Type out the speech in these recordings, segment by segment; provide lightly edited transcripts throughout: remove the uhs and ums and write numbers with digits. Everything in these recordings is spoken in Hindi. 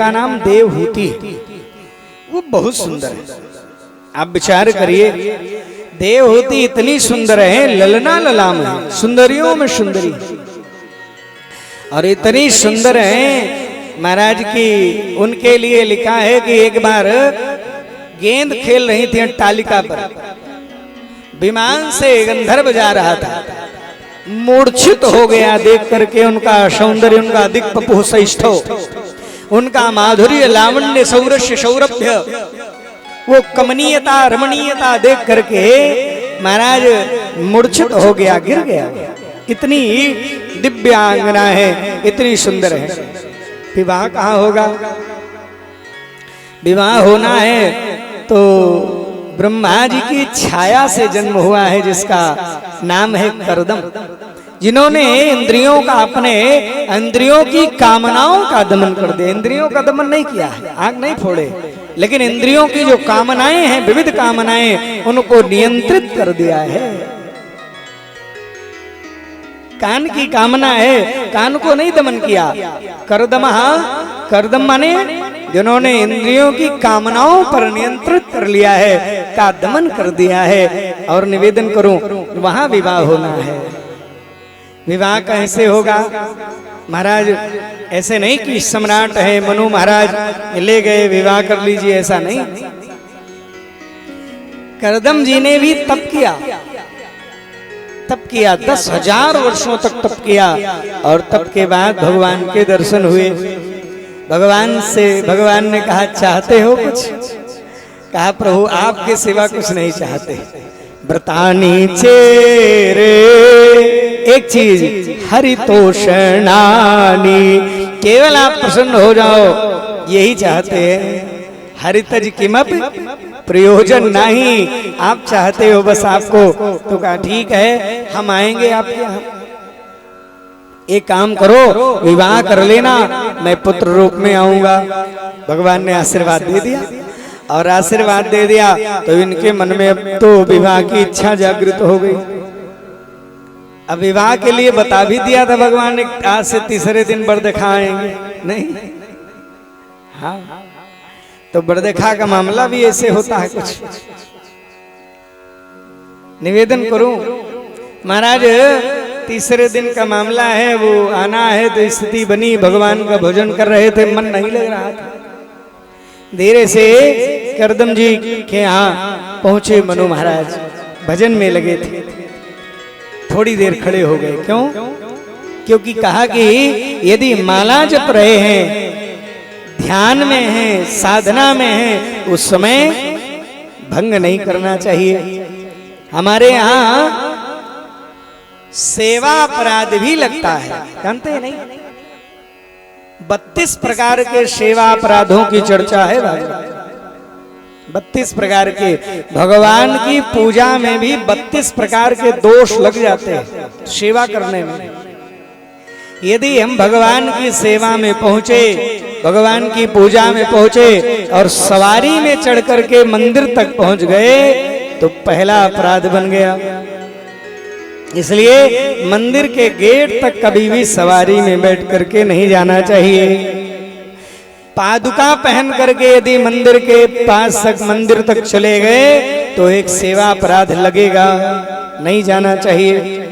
का नाम देवहूति, वो बहुत सुंदर है। आप विचार करिए, देवहूति इतनी सुंदर है, ललना ललाम है, सुंदरियों में सुंदरी, और इतनी सुंदर है महाराज की उनके लिए लिखा है कि एक बार गेंद खेल रही थी अट्टालिका पर, विमान से गंधर्व जा रहा था, मूर्छित हो गया देख करके उनका सौंदर्य, उनका अधिक पपुह सहिष्ठो, उनका माधुर्य, लावण्य, सौरस्य, सौरभ्य, वो कमनीयता, रमणीयता देख करके महाराज मूर्छित हो गया, गिर गया। इतनी दिव्यांगना है, इतनी सुंदर है। विवाह कहाँ होगा? विवाह होना है तो ब्रह्मा जी की छाया से जन्म हुआ है, जिसका नाम है करदम, जिन्होंने इंद्रियों का, अपने इंद्रियों की कामनाओं का दमन कर दिया। इंद्रियों का दमन नहीं किया है, आग नहीं फोड़े, लेकिन इंद्रियों की जो कामनाएं हैं, विविध कामनाएं, उनको नियंत्रित कर दिया है। कान की कामना है, कान को नहीं दमन किया। करदम, करदम माने जिन्होंने इंद्रियों की कामनाओं पर नियंत्रित कर लिया है, का दमन कर दिया है। और निवेदन करूं, वहां विवाह होना है। विवाह कैसे होगा महाराज? ऐसे नहीं कि सम्राट है मनु महाराज ले गए विवाह कर लीजिए, ऐसा नहीं। करदम जी ने भी तप किया, तप किया, 10,000 वर्षों तक तप किया, और तप के बाद भगवान के दर्शन हुए। भगवान से, भगवान ने कहा चाहते हो कुछ? कहा प्रभु आपके सिवा कुछ नहीं चाहते। व्रतानी चेरे, एक चीज, हरितोषणानी, केवल आप प्रसन्न हो जाओ, यही चाहते हैं। हरितज किमपि प्रयोजन नहीं, आप चाहते हो बस आपको। तो कहा ठीक है, हम आएंगे आपके यहाँ। एक काम करो, विवाह कर लेना, मैं पुत्र रूप में आऊंगा। भगवान ने आशीर्वाद दे दिया, और आशीर्वाद दे दिया तो इनके मन में अब तो विवाह की इच्छा जागृत हो गई। अब विवाह के लिए बता भी दिया था भगवान ने, आज से तीसरे दिन बरदेखा आएंगे, नहीं? हाँ, तो बरदेखा का मामला भी ऐसे होता है कुछ। निवेदन करूं महाराज, तीसरे दिन का मामला है, वो आना है, तो स्थिति बनी, भगवान का भोजन कर रहे थे, मन नहीं लग रहा था। धीरे से करदम जी के यहाँ पहुंचे मनु महाराज, भजन में लगे थे। थोड़ी देर खड़े हो गए, क्यों? क्योंकि कहा कि यदि माला जप रहे हैं, ध्यान में हैं, साधना में हैं, उस समय भंग नहीं करना चाहिए। हमारे यहाँ सेवा अपराध भी लगता है, जानते हैं नहीं? 32 प्रकार के सेवा अपराधों की चर्चा है भाई, 32 प्रकार के। भगवान की पूजा में भी 32 प्रकार के दोष लग जाते हैं सेवा करने में। यदि हम भगवान की सेवा में पहुंचे, भगवान की पूजा में पहुंचे, और सवारी में चढ़ करके मंदिर तक पहुंच गए, तो पहला अपराध बन गया। इसलिए मंदिर के गेट तक कभी भी सवारी में बैठ करके नहीं जाना चाहिए। पादुका पहन करके यदि मंदिर के पास तक, मंदिर तक चले गए, तो एक सेवा अपराध लगेगा, नहीं जाना चाहिए।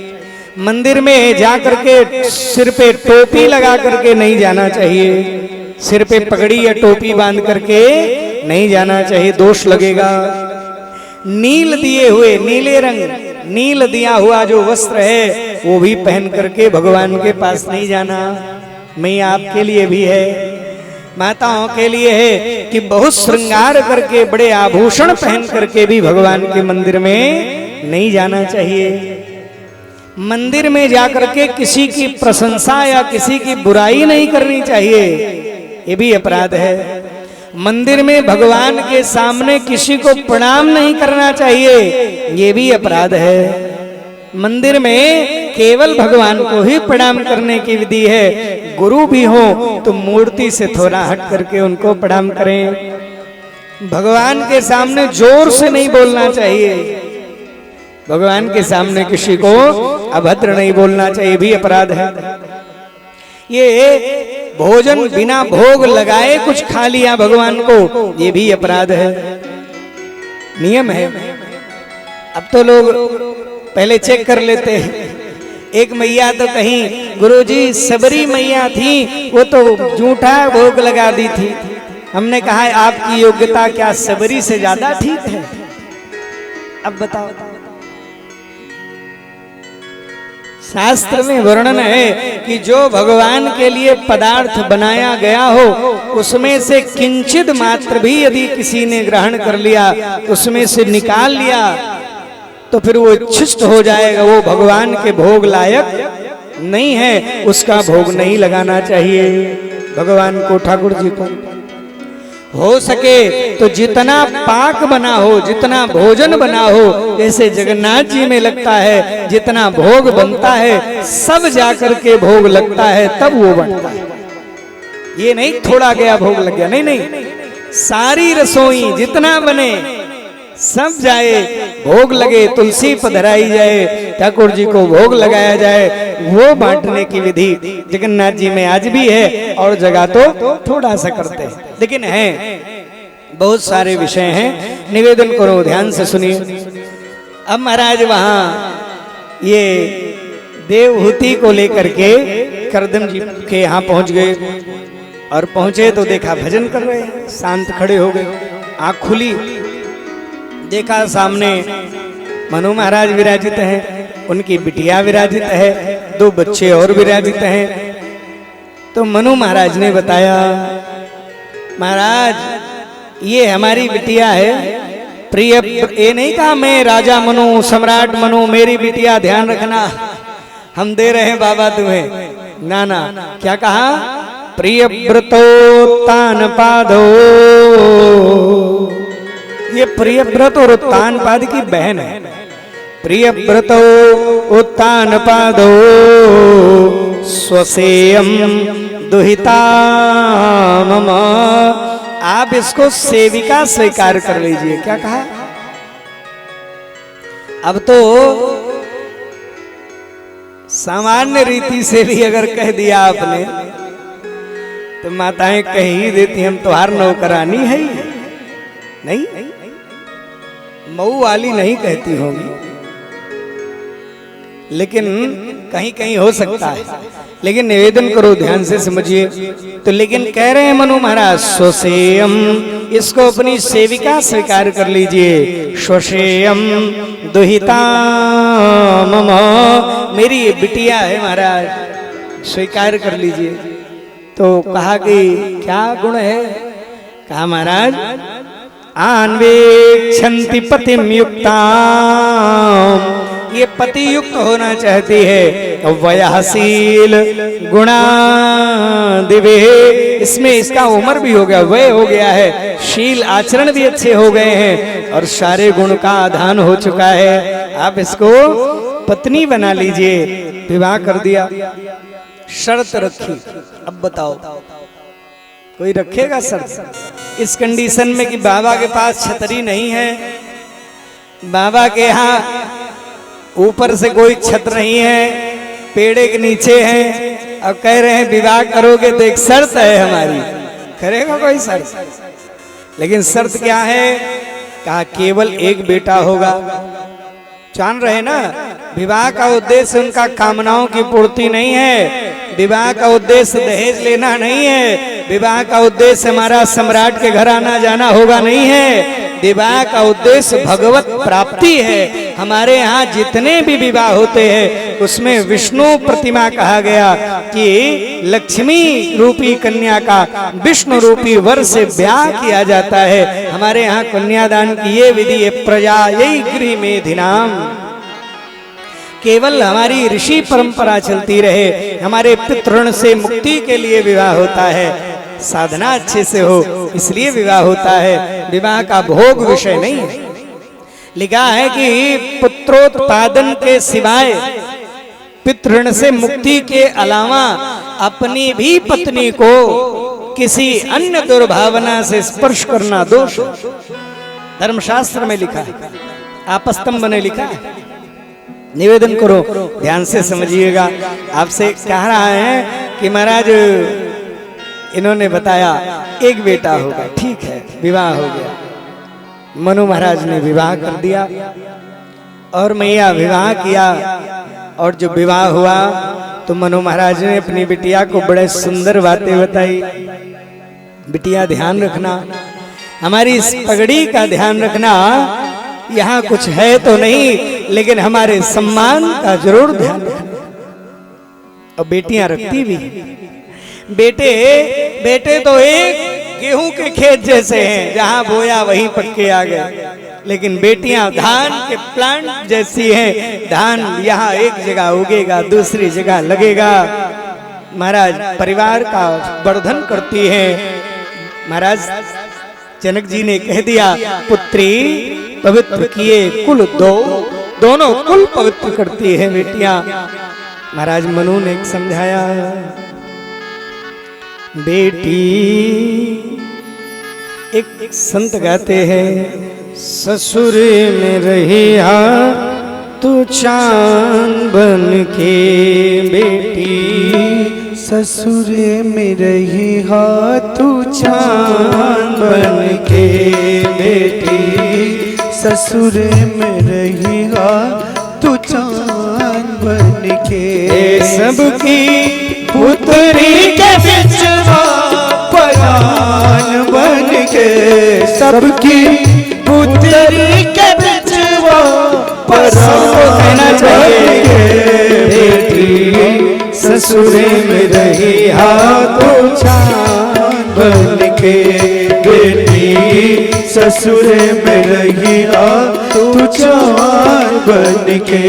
मंदिर में जाकर के सिर पे टोपी लगा करके नहीं जाना चाहिए, सिर पे पगड़ी या टोपी बांध करके नहीं जाना चाहिए, दोष लगेगा। नील दिए हुए, नीले रंग, नील दिया हुआ जो वस्त्र है, वो भी पहन करके भगवान के पास नहीं जाना। मैया आपके लिए भी है, माताओं के लिए है कि बहुत श्रृंगार करके, बड़े आभूषण पहन करके भी भगवान के मंदिर में नहीं जाना चाहिए। मंदिर में जाकर के किसी की प्रशंसा या किसी की बुराई नहीं करनी चाहिए, ये भी अपराध है। मंदिर में भगवान के सामने किसी को प्रणाम नहीं करना चाहिए, ये भी अपराध है। मंदिर में केवल भगवान को ही प्रणाम करने की विधि है। गुरु भी हो तो मूर्ति से थोड़ा हट करके उनको प्रणाम करें। भगवान के सामने जोर से नहीं बोलना चाहिए, भगवान के सामने किसी को अभद्र नहीं बोलना चाहिए, भी अपराध है। ये भोजन बिना भोग लगाए कुछ खा लिया भगवान को, ये भी अपराध है, नियम है। अब तो लोग पहले चेक कर लेते हैं। एक मैया तो कहीं गुरुजी सबरी मैया थी, वो तो झूठा भोग लगा दी थी। हमने कहा आपकी योग्यता क्या सबरी से ज्यादा ठीक है? अब बताओ, शास्त्र में वर्णन है कि जो भगवान के लिए पदार्थ बनाया गया हो उसमें से किंचित मात्र भी यदि किसी ने ग्रहण कर लिया, उसमें से निकाल लिया, तो फिर वो छिष्ट हो जाएगा, वो भगवान के भोग लायक नहीं है, उसका भोग नहीं लगाना चाहिए भगवान को, ठाकुर जी को। हो सके तो जितना पाक बना हो, जितना भोजन बना हो, जैसे जगन्नाथ जी में लगता है जितना भोग बनता है सब जाकर के भोग लगता है, तब वो बनता है। ये नहीं थोड़ा गया भोग लग गया, नहीं नहीं, सारी रसोई जितना बने सब जाए, भोग लगे, तुलसी पधराई जाए, ठाकुर जी को भोग लगाया जाए, वो बांटने की विधि जगन्नाथ जी में आज भी है, और जगह तो थोड़ा सा करते हैं, लेकिन है बहुत सारे विषय हैं। निवेदन करो, ध्यान से सुनिए। अब महाराज वहां ये देवहूति को लेकर के करदम जी के यहाँ पहुंच गए, और पहुंचे तो देखा भजन कर रहे हैं, शांत खड़े हो गए, आंख खुली, देखा सामने मनु महाराज विराजित हैं, उनकी बिटिया विराजित है, 2 बच्चे और विराजित हैं। तो मनु महाराज ने बताया, महाराज ये हमारी बिटिया है प्रिय। ये नहीं कहा मैं राजा मनु, सम्राट मनु, मेरी बिटिया ध्यान रखना, हम दे रहे हैं बाबा तुम्हें, ना ना, क्या कहा? प्रिय व्रतोत्तान पादो, ये प्रियव्रत और उत्तान पाद की बहन है। प्रियव्रतो उत्तान पादो स्वसेयम दुहिता मम, आप इसको सेविका स्वीकार कर लीजिए। क्या कहा? अब तो सामान्य रीति से भी अगर कह दिया आपने तो माताएं कह ही देती हम तुम्हार नौकरानी है ही नहीं, मऊ वाली नहीं कहती होगी, लेकिन कहीं कहीं हो सकता है। लेकिन निवेदन करो, ध्यान से समझिए। तो लेकिन कह रहे हैं मनु महाराज, स्वसेयम, इसको अपनी सेविका स्वीकार कर लीजिए। स्वसेयम दुहिता मम, मेरी ये बिटिया है महाराज, स्वीकार कर लीजिए। तो कहा कि क्या गुण है? कहा महाराज अन्वेक्षन्ति पतिम युक्ता, ये पति युक्त होना चाहती है। वयशील गुणा दिवे, इसमें इसका उम्र भी हो गया, वय हो गया है, शील आचरण भी अच्छे हो गए हैं, और सारे गुण का आधान हो चुका है। आप इसको पत्नी बना लीजिए। विवाह कर दिया, शर्त रखी। अब बताओ कोई रखेगा शर्त इस कंडीशन में कि बाबा के पास छतरी नहीं है, बाबा के यहाँ ऊपर से कोई छत नहीं है, पेड़े के नीचे हैं, और कह रहे हैं विवाह करोगे तो एक शर्त है हमारी। करेगा कोई शर्त? लेकिन शर्त क्या है? कहा केवल एक बेटा होगा। जान रहे ना, विवाह का उद्देश्य उनका कामनाओं की पूर्ति नहीं है, विवाह का उद्देश्य दहेज लेना नहीं है, विवाह का उद्देश्य हमारा सम्राट के घर आना जाना होगा नहीं है, विवाह का उद्देश्य भगवत प्राप्ति है। हमारे यहाँ जितने भी विवाह होते हैं उसमें विष्णु प्रतिमा कहा गया कि लक्ष्मी रूपी कन्या का विष्णु रूपी वर से ब्याह किया जाता है। हमारे यहाँ कन्यादान की ये विधि है, प्रजायै गृह मेधिनाम। केवल हमारी ऋषि परंपरा चलती रहे, हमारे पितृण से मुक्ति के लिए विवाह होता है, साधना अच्छे से हो इसलिए विवाह होता है, विवाह का भोग विषय नहीं है। लिखा है कि पुत्रोत्पादन के सिवाय पितृण से मुक्ति के अलावा अपनी भी पत्नी को किसी अन्य दुर्भावना से स्पर्श करना दोष। धर्मशास्त्र में लिखा है, आपस्तंभ ने लिखा है। निवेदन करो, ध्यान से समझिएगा। आपसे कह रहा है कि महाराज इन्होंने बताया एक बेटा होगा, ठीक है, विवाह हो गया। मनु महाराज ने विवाह कर दिया और मैया विवाह किया। और जब विवाह हुआ तो मनु महाराज ने अपनी बिटिया को बड़े सुंदर बातें बताई। बिटिया ध्यान रखना, हमारी इस पगड़ी का ध्यान रखना, यहाँ कुछ है तो नहीं लेकिन हमारे सम्मान का जरूर ध्यान रखना। और बेटियां रखती भी, बेटे तो एक गेहूं के खेत जैसे हैं, जहां बोया वहीं पक्के आ गए। लेकिन बेटियां धान के प्लांट जैसी हैं, धान यहाँ एक जगह उगेगा दूसरी जगह लगेगा। महाराज परिवार का वर्धन करती हैं। महाराज जनक जी ने कह दिया, पुत्री पवित्र किए कुल दोनों कुल पवित्र करती है बेटियां। महाराज मनु ने समझाया, बेटी एक संत गाते हैं, ससुर में रहिया तू चांद बन के बेटी, ससुर में रहिया तू चांद बन के बेटी, ससुर में रहिया तू चांद बन के। सबकी पुत्री के बिचवा परान बन के, सबकी पुत्री के बिचवा परान बन के बेटी, ससुर में रहिया तो चांद बन के बेटी, ससुर में रहिया तो चांद बन के।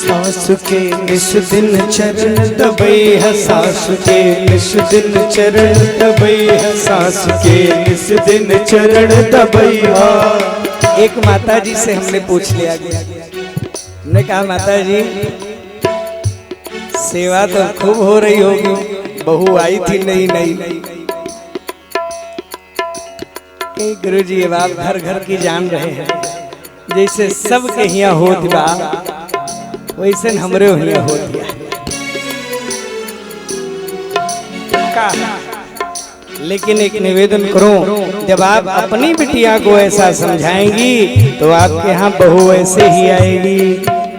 सासु के इस दिन चरण दबई है, सासु के इस दिन चरण दबई है, सासु के इस दिन चरण दबई है। एक माता जी से हमने पूछ लिया गया, हमने कहा माता जी सेवा तो खूब हो रही होगी, बहू आई थी नई नई। गुरु जी अब आप घर घर की जान रहे हैं, जैसे सबके यहाँ होत बा वैसे हमरे यहाँ होत गया का। लेकिन एक निवेदन करो, जब आप अपनी बिटिया को ऐसा समझाएंगी तो आपके यहाँ बहू ऐसे ही आएगी।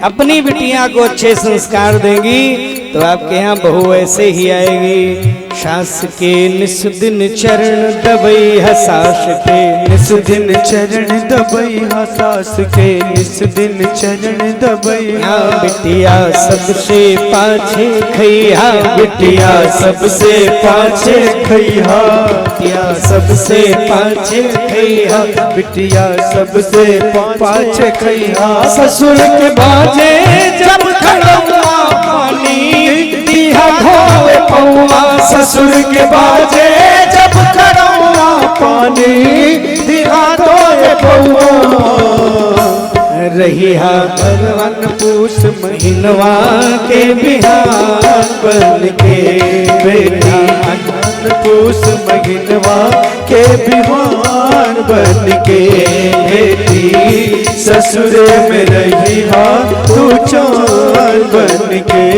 अपनी बिटिया को अच्छे संस्कार देंगी तो आपके यहाँ बहू ऐसे ही आएगी। सास के निस दिन चरण दबई है, सास के निस दिन चरण दबई है, सास के निस दिन चरण दबई है। बिटिया सबसे पाछे खैहा, बिटिया सबसे पाछे खैहा, बिटिया सबसे पाछे खैहा, बिटिया सबसे पाछे खैहा। ससुर के बाजे जब खड़ौआ पानी दिया धोए पौआ, ससुर के बाजे जब खड़ौआ पानी दिया धोए पौआ। रहिया भगवान पूस महीनवा के बिहार बन के बेटी, पूस महीनवा के बिहार बन के बेटी, ससुर में रहिया तू चांद बन के।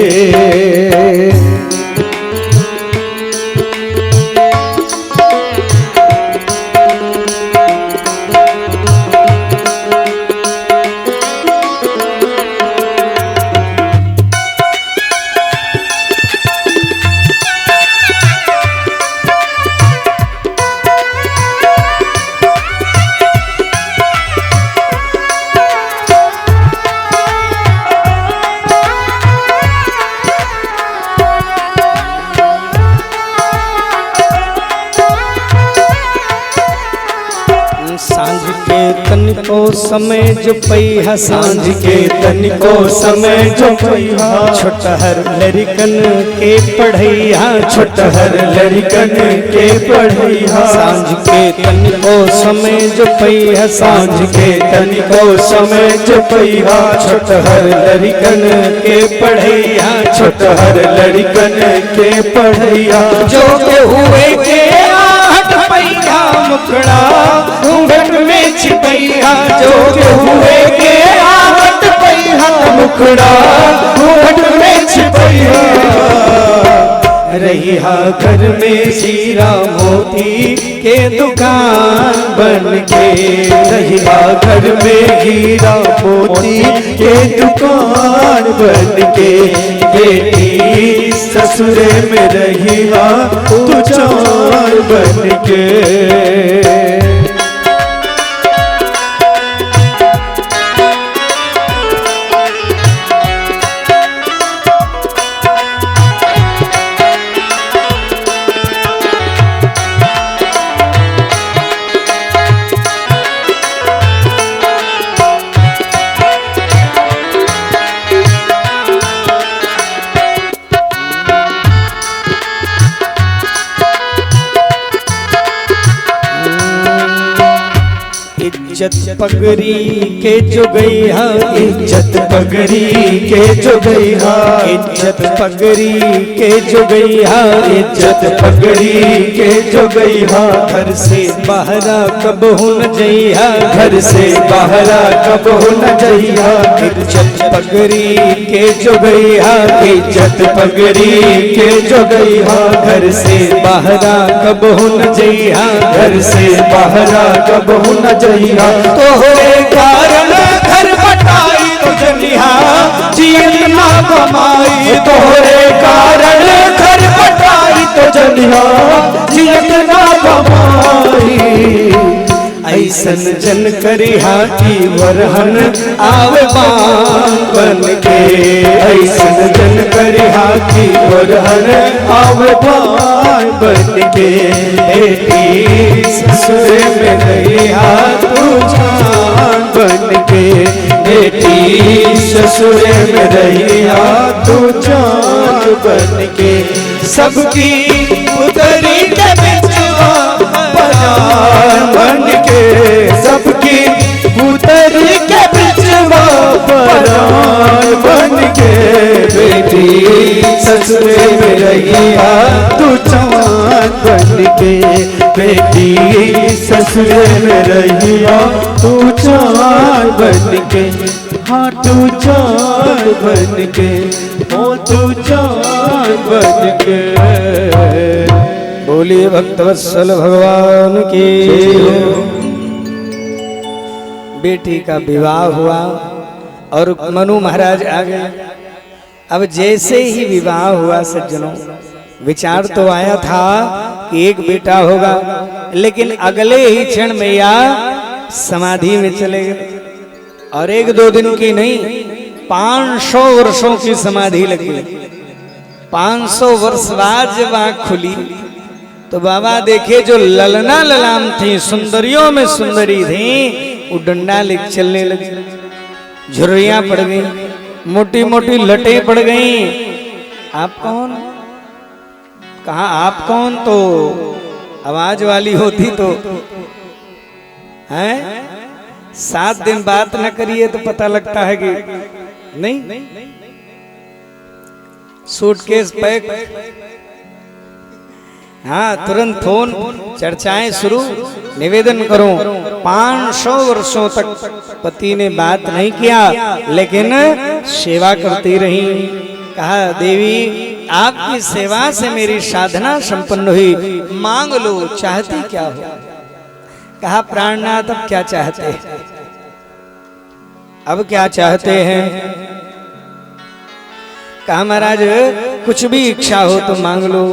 तनिको समय जो पैहा सांझ के तनिको समय जो पैहा छोटहर लड़कन के पढ़ैया छोटहर लड़कन के पढ़ैया सांझ के तनिको समय जो पैहा सांझ के तनिको समय जो पैहा छोटहर लड़कन के पढ़ैया छोटहर लड़कन के पढ़ैया जो के हुए के आहट पैया मुखड़ा घूंघट में छिपैया जो के हुए के आहट पैया मुखड़ा घूंघट में छिपैया रहिया घर में हीरा मोती के दुकान बन के रहिया घर में हीरा मोती के दुकान बन के बेटी ससुरे में रहिया तू चार बन के इज्जत पगड़ी के जो गैया इज्जत पगड़ी के जो गैया इज्जत पगड़ी के जो गैया इज्जत पगड़ी के जो गैया घर से बाहरा कब हो न जइहा घर से बाहरा कब हो न जइहा इज्जत पगड़ी के जो गैया इज्जत पगड़ी के जो गैया घर से बाहरा कब हो न जइहा घर से बाहरा कब हो न जइहा तोहरे कारण घर बटाई तुझनिहा जियत ना कमाई तोहरे कारण घर बटाई तो जनिहा जियत ना कमाई ऐसन जन करिहा की वरहन आवे बान बन के ऐसन जन करिहा की वरहन आवे बान बन के बेटी ससुर में रहिया तू जान बन के बेटी ससुर में रहिया तू जान बन के सबकी उतरी के बिचवा परान बन के सबकी उतरी के बिचवा परान बन के बेटी ससुर में रहिया तू जवान बन के बेटी ससुर में रहिया तू जवान बन के हाँ तू जान बन के ओ तू जान बन के बोलिए भक्तवत्सल भगवान की बेटी का विवाह हुआ और मनु महाराज आ गए। अब जैसे ही विवाह हुआ सज्जनों, विचार तो आया था कि एक बेटा होगा, लेकिन अगले ही क्षण मैया समाधि में चले गए। और एक दो दिन की नहीं, 500 वर्षों की समाधि लगी। 500 वर्ष बाद जब आँख खुली तो बाबा देखे जो ललना ललाम थी, सुंदरियों में सुंदरी थी, वो डंडा ले चलने लगी, झुर्रियां पड़ गई, मोटी मोटी लटें पड़ गई। आप कौन? कहा आप कौन? तो आवाज वाली होती तो हैं? 7 दिन बात न करिए तो पता लगता है कि नहीं। सूटकेस पैक, हाँ तुरंत फोन, चर्चाएं शुरू। निवेदन करो, 500 वर्षों तक पति ने बात नहीं किया, लेकिन सेवा करती रही। कहा देवी आपकी सेवा से मेरी साधना संपन्न हुई, मांग लो, चाहती क्या हो? कहा प्राणनाथ अब क्या चाहते हैं? अब क्या चाहते हैं? कहा महाराज कुछ भी इच्छा हो तो मांग लो।